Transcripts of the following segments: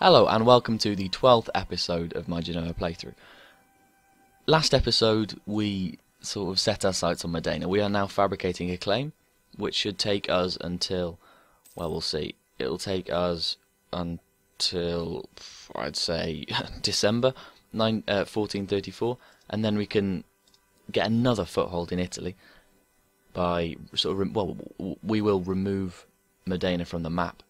Hello and welcome to the 12th episode of my Genoa playthrough. Last episode we sort of set our sights on Modena. We are now fabricating a claim which should take us until, well, we'll see. It'll take us until, I'd say, December 1434, and then we can get another foothold in Italy by we will remove Modena from the map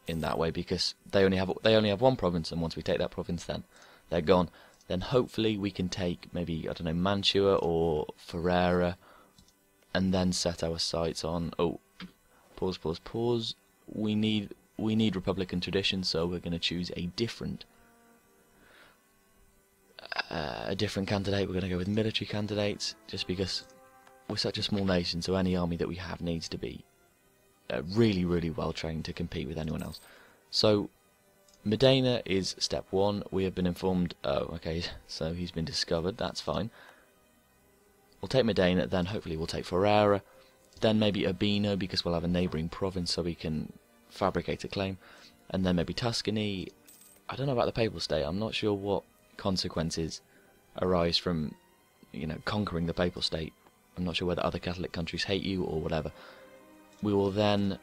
in that way, because they only have one province, and once we take that province, then they're gone. Then hopefully we can take maybe, I don't know, Mantua or Ferrara, and then set our sights on. Oh, pause. We need Republican tradition, so we're going to choose a different candidate. We're going to go with military candidates, just because we're such a small nation. So any army that we have needs to be really well trained to compete with anyone else. So Modena is step one. We have been informed. Oh, okay, so he's been discovered. That's fine. We'll take Modena, then hopefully we'll take Ferrara, then maybe Urbino, because we'll have a neighbouring province so we can fabricate a claim, and then maybe Tuscany. I don't know about the Papal State. I'm not sure what consequences arise from, conquering the Papal State. I'm not sure whether other Catholic countries hate you or whatever. We will then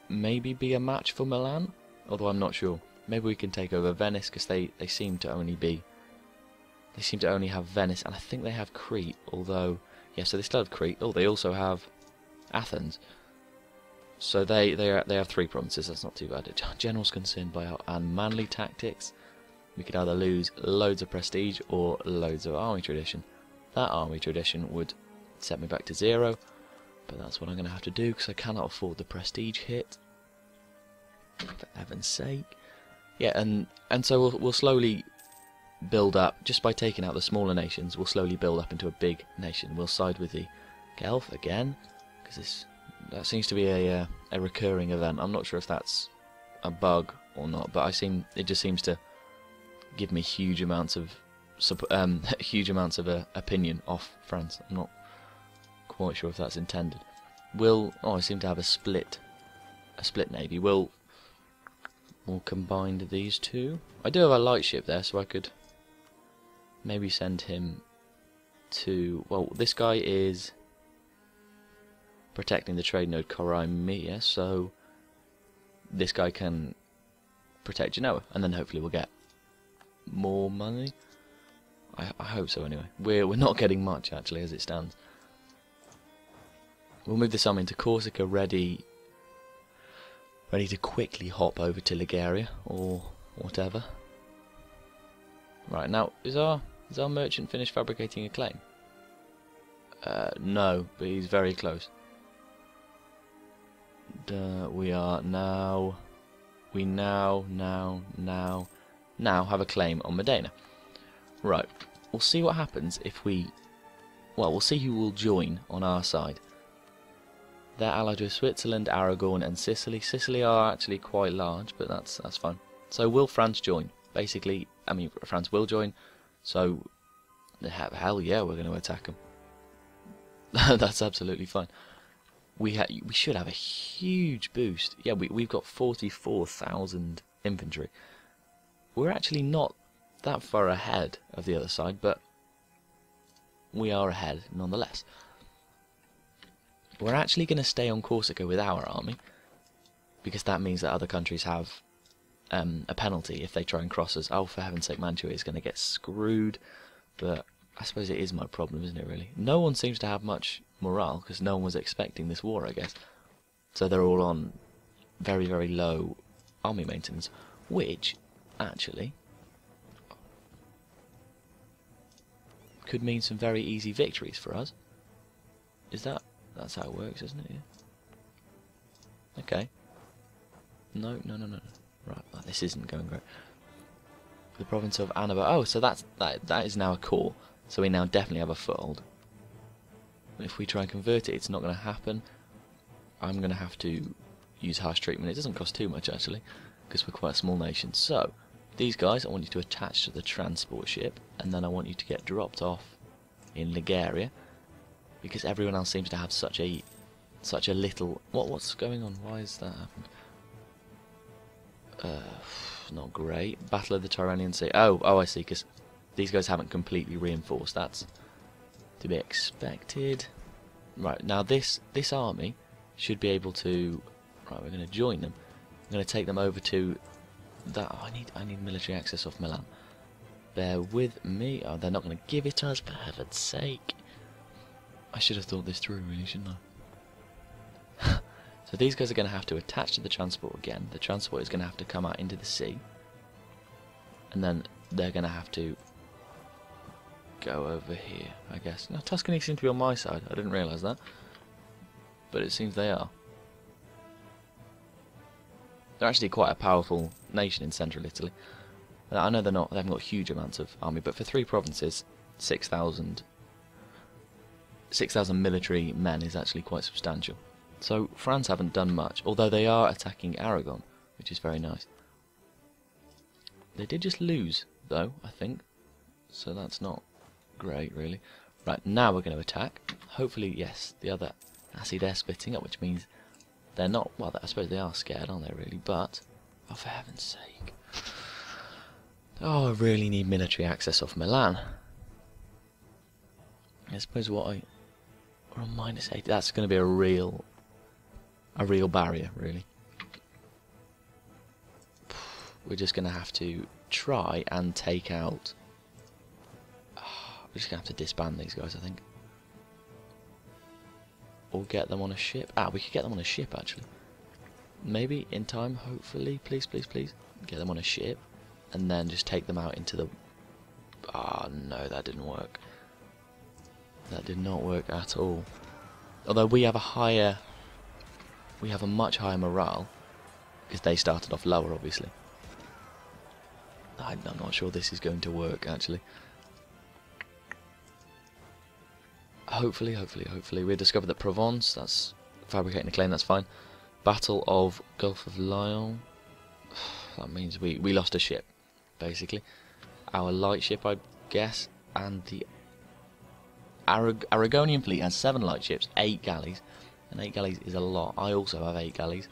maybe be a match for Milan, although I'm not sure. Maybe we can take over Venice, because they seem to only have Venice, and I think they have Crete. Although, yeah, so they still have Crete. Oh, they also have Athens. So they have three provinces. That's not too bad. General's concerned by our unmanly tactics. We could either lose loads of prestige or loads of army tradition. That army tradition would set me back to 0. But that's what I'm going to have to do, because I cannot afford the prestige hit. For heaven's sake. Yeah, and so we'll slowly build up, just by taking out the smaller nations. We'll slowly build up into a big nation. We'll side with the Guelph again, because that seems to be a recurring event. I'm not sure if that's a bug or not, but it just seems to give me huge amounts of opinion off France. I'm not quite sure if that's intended. I seem to have a split navy. We'll combine these two. I do have a light ship there, so I could maybe send him to, well, this guy is protecting the trade node Crimea, so this guy can protect Genoa, and then hopefully we'll get more money. I hope so anyway. We're not getting much actually as it stands. We'll move this army into Corsica, ready to quickly hop over to Liguria or whatever. Right, now is our merchant finished fabricating a claim? No, but he's very close. We now have a claim on Modena. Right, we'll see what happens if we'll see who will join on our side. They're allied with Switzerland, Aragon and Sicily. Sicily are actually quite large, but that's fine. So will France join? Basically, I mean, France will join, so hell yeah, we're going to attack them. That's absolutely fine. We should have a huge boost. Yeah, we've got 44,000 infantry. We're actually not that far ahead of the other side, but we are ahead nonetheless. We're actually going to stay on Corsica with our army, because that means that other countries have a penalty if they try and cross us. Oh, for heaven's sake, Mantua is going to get screwed, but I suppose it is my problem, isn't it, really? No one seems to have much morale, because no one was expecting this war, I guess. So they're all on very low army maintenance, which, actually, could mean some very easy victories for us. That's how it works, isn't it? Yeah. Okay. No. Right, well, this isn't going great. The province of Annaba. Oh, so that is now a core. So we now definitely have a foothold. If we try and convert it, it's not going to happen. I'm going to have to use harsh treatment. It doesn't cost too much, actually, because we're quite a small nation. So, these guys, I want you to attach to the transport ship, and then I want you to get dropped off in Liguria, because everyone else seems to have such a little... What's going on? Why is that happened? Not great. Battle of the Tyrrhenian Sea. Oh, I see, because these guys haven't completely reinforced. That's to be expected. Right, now this army should be able to... Right, we're going to join them. I'm going to take them over to... that. Oh, I need military access off Milan. Bear with me. Oh, they're not going to give it us, for heaven's sake. I should have thought this through, really, shouldn't I? So these guys are going to have to attach to the transport again. The transport is going to have to come out into the sea. And then they're going to have to go over here, I guess. Now, Tuscany seems to be on my side. I didn't realise that. But it seems they are. They're actually quite a powerful nation in central Italy. I know they haven't got huge amounts of army, but for 3 provinces, 6,000 military men is actually quite substantial. So France haven't done much, although they are attacking Aragon, which is very nice. They did just lose, though, I think, so that's not great, really. Right, now we're going to attack. Hopefully, yes, the other... I see they're splitting up, which means they're not... Well, I suppose they are scared, aren't they, really? But, oh, for heaven's sake. Oh, I really need military access off Milan. I suppose what I... We're on -80. That's going to be a real barrier, really. We're just going to have to try and take out... we're just going to have to disband these guys, I think. Or get them on a ship. We could get them on a ship, actually. Maybe in time, hopefully. Please, please, please. Get them on a ship. And then just take them out into the... no, that didn't work. That did not work at all. Although we have a much higher morale, because they started off lower, obviously. I'm not sure this is going to work, actually. Hopefully. We discovered that Provence, that's fabricating a claim, that's fine. Battle of Gulf of Lion. That means we lost a ship, basically. Our light ship, I guess, and the Aragonian fleet has 7 light ships, 8 galleys, and 8 galleys is a lot. I also have 8 galleys.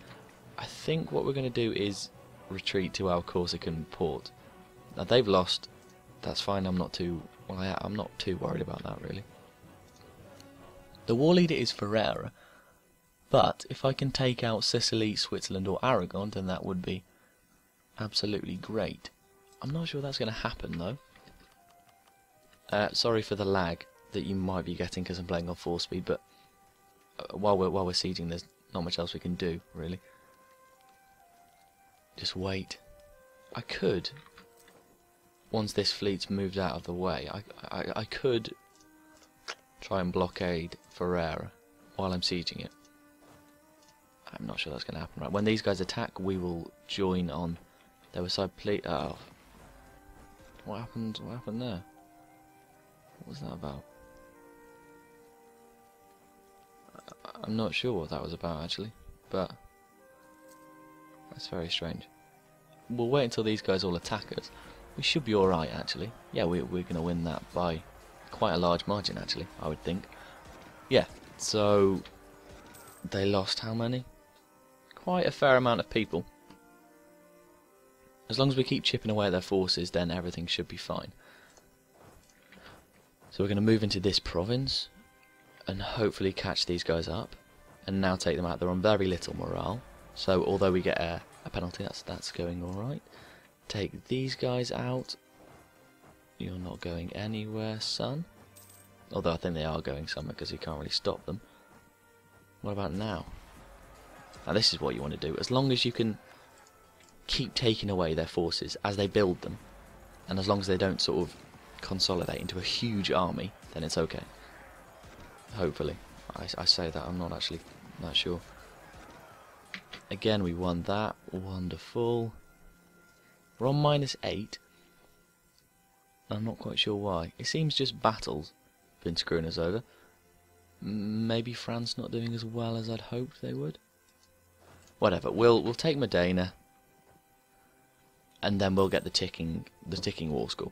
I think what we're going to do is retreat to our Corsican port. Now they've lost. That's fine. I'm not too worried about that, really. The war leader is Ferrara, but if I can take out Sicily, Switzerland, or Aragon, then that would be absolutely great. I'm not sure that's going to happen, though. Sorry for the lag that you might be getting because I'm playing on 4 speed, but while we're sieging, there's not much else we can do, really. Just wait. I could, once this fleet's moved out of the way, I could try and blockade Ferrara while I'm sieging it. I'm not sure that's going to happen. Right, when these guys attack, we will join on their side. Oh, what happened? What happened there? What was that about? I'm not sure what that was about, actually, but that's very strange. We'll wait until these guys all attack us. We should be alright, actually. Yeah, we're going to win that by quite a large margin, actually, I would think. Yeah, so they lost how many? Quite a fair amount of people. As long as we keep chipping away at their forces, then everything should be fine. So we're going to move into this province and hopefully catch these guys up and now take them out. They're on very little morale, so although we get a penalty, that's going alright. Take these guys out. You're not going anywhere, son. Although I think they are going somewhere because you can't really stop them. What about now? Now this is what you want to do. As long as you can keep taking away their forces as they build them, and as long as they don't sort of consolidate into a huge army, then it's okay. Hopefully. I say that, I'm not actually that sure. Again, we won that. Wonderful. We're on -8. I'm not quite sure why. It seems just battles have been screwing us over. Maybe France not doing as well as I'd hoped they would. Whatever. We'll take Modena, and then we'll get the ticking war score.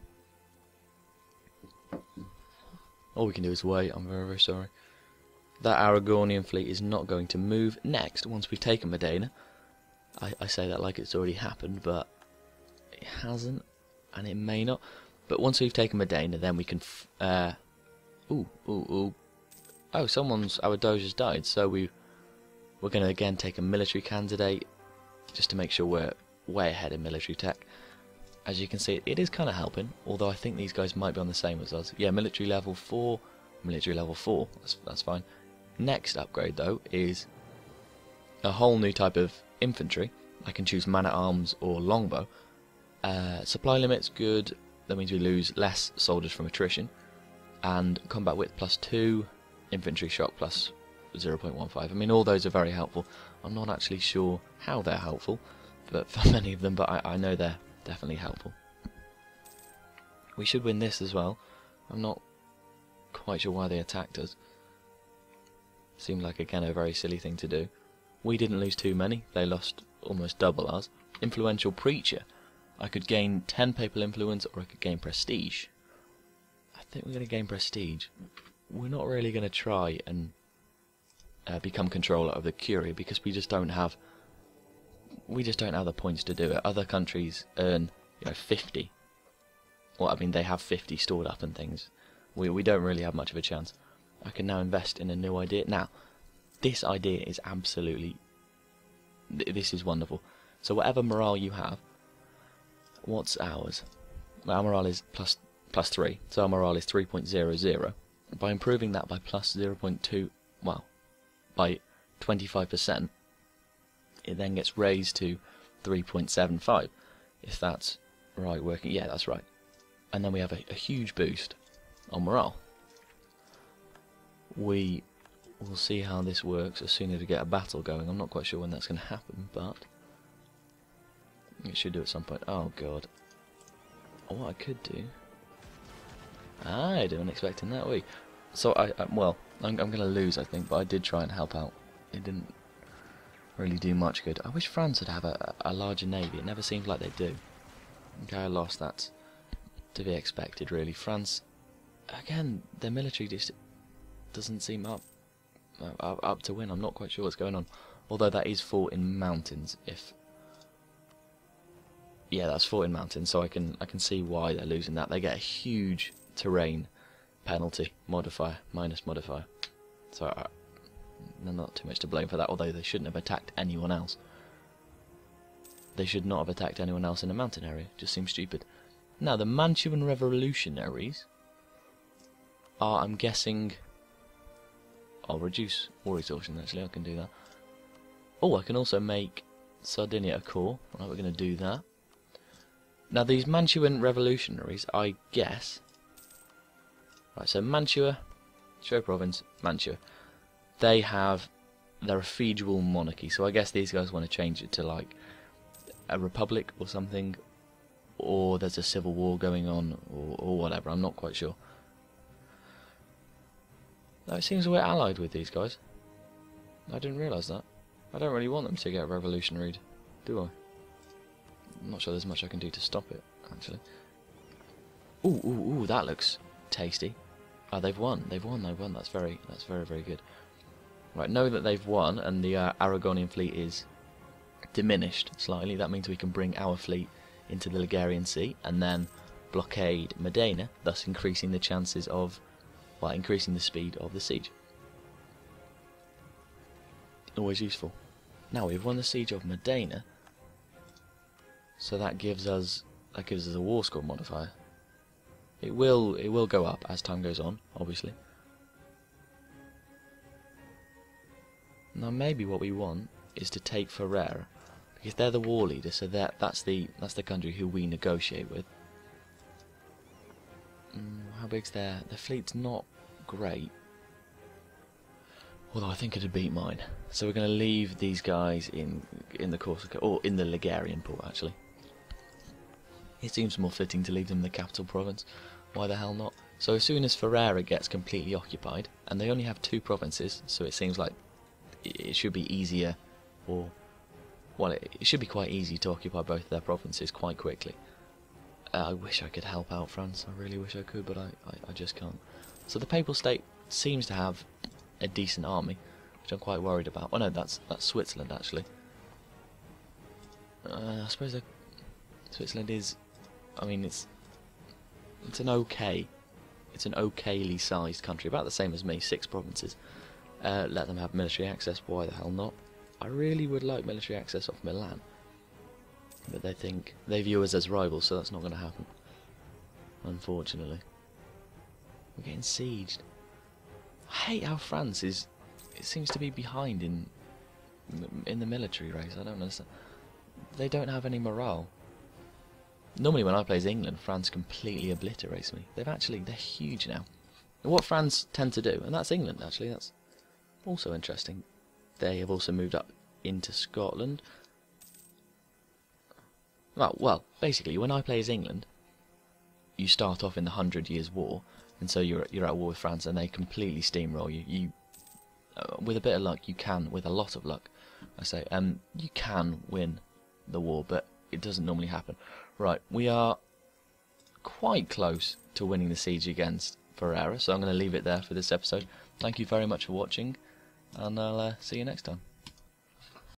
All we can do is wait. I'm very, very sorry. That Aragonian fleet is not going to move next once we've taken Modena. I say that like it's already happened, but It hasn't, and it may not. But once we've taken Modena, then we can... Oh, our Doge's died, so we're going to again take a military candidate, just to make sure we're way ahead in military tech. As you can see, it is kind of helping, although I think these guys might be on the same as us. Yeah, military level 4, military level 4, that's fine. Next upgrade, though, is a whole new type of infantry. I can choose man-at-arms or longbow. Supply limit's good, that means we lose less soldiers from attrition. And combat width +2, infantry shock plus 0.15. I mean, all those are very helpful. I'm not actually sure how they're helpful, but for many of them, but I know they're definitely helpful. We should win this as well. I'm not quite sure why they attacked us. Seemed like, again, a very silly thing to do. We didn't lose too many. They lost almost double ours. Influential Preacher. I could gain 10 papal influence, or I could gain prestige. I think we're going to gain prestige. We're not really going to try and become controller of the Curia, because we just don't have the points to do it. Other countries earn 50. Well, I mean, they have 50 stored up and things. We don't really have much of a chance. I can now invest in a new idea. Now, this idea is absolutely... This is wonderful. So whatever morale you have, what's ours? Our morale is plus 3, so our morale is 3.00. By improving that by plus 0.2, well, by 25%, it then gets raised to 3.75, if that's right working. Yeah, that's right. And then we have a huge boost on morale. We will see how this works as soon as we get a battle going. I'm not quite sure when that's going to happen, but it should do at some point. Oh god. What I could do... I wasn't expecting that, were you? So I'm going to lose, I think, but I did try and help out. It didn't really do much good. I wish France would have a larger navy. It never seems like they do. Okay, I lost. That's to be expected, really. France, again, their military just doesn't seem up to win. I'm not quite sure what's going on. Although that is fought in mountains. Yeah, that's fought in mountains, so I can see why they're losing that. They get a huge terrain penalty modifier, minus modifier. So not too much to blame for that, although they shouldn't have attacked anyone else. They should not have attacked anyone else in a mountain area. Just seems stupid. Now, the Mantuan revolutionaries are, I'm guessing... I'll reduce war exhaustion, actually, I can do that. Oh, I can also make Sardinia a core. Right, we're going to do that. Now, these Mantuan revolutionaries, I guess... Right, so Mantua, show province, Mantua. They're a feudal monarchy, so I guess these guys want to change it to, like, a republic or something, or there's a civil war going on, or whatever, I'm not quite sure. No, it seems we're allied with these guys. I didn't realise that. I don't really want them to get revolutionaried, do I? I'm not sure there's much I can do to stop it, actually. Ooh, that looks tasty. Oh, they've won. That's very, very good. Right, know that they've won, and the Aragonian fleet is diminished slightly. That means we can bring our fleet into the Ligurian Sea, and then blockade Modena, thus increasing the chances of, well, increasing the speed of the siege. Always useful. Now we've won the siege of Modena, so that gives us a war score modifier. It will go up as time goes on, obviously. Now maybe what we want is to take Ferrara, because they're the war leader, so that's the country who we negotiate with. How big's their fleet's not great, although I think it'd beat mine. So we're going to leave these guys in the Corsica, or in the Ligurian port, actually. It seems more fitting to leave them in the capital province. Why the hell not? So as soon as Ferrara gets completely occupied, and they only have 2 provinces, so it seems like it should be easier, or, well, it should be quite easy to occupy both of their provinces quite quickly. I wish I could help out France, I really wish I could, but I just can't. So the Papal State seems to have a decent army, which I'm quite worried about. Oh no, that's Switzerland, actually. I suppose Switzerland is, I mean, it's an okayly sized country, about the same as me, 6 provinces. Let them have military access, why the hell not? I really would like military access off Milan, but they view us as rivals, so that's not going to happen, unfortunately. We're getting sieged. I hate how France it seems to be behind in the military race. I don't understand. They don't have any morale. Normally when I play as England, France completely obliterates me. They're huge now. And what France tend to do, and that's England actually, that's also interesting. They have also moved up into Scotland. Well, basically, when I play as England, you start off in the 100 Years' War, and so you're at war with France, and they completely steamroll you. With a bit of luck, you can, with a lot of luck, I say, you can win the war, but it doesn't normally happen. Right, we are quite close to winning the siege against Ferrara, so I'm going to leave it there for this episode. Thank you very much for watching, and I'll see you next time.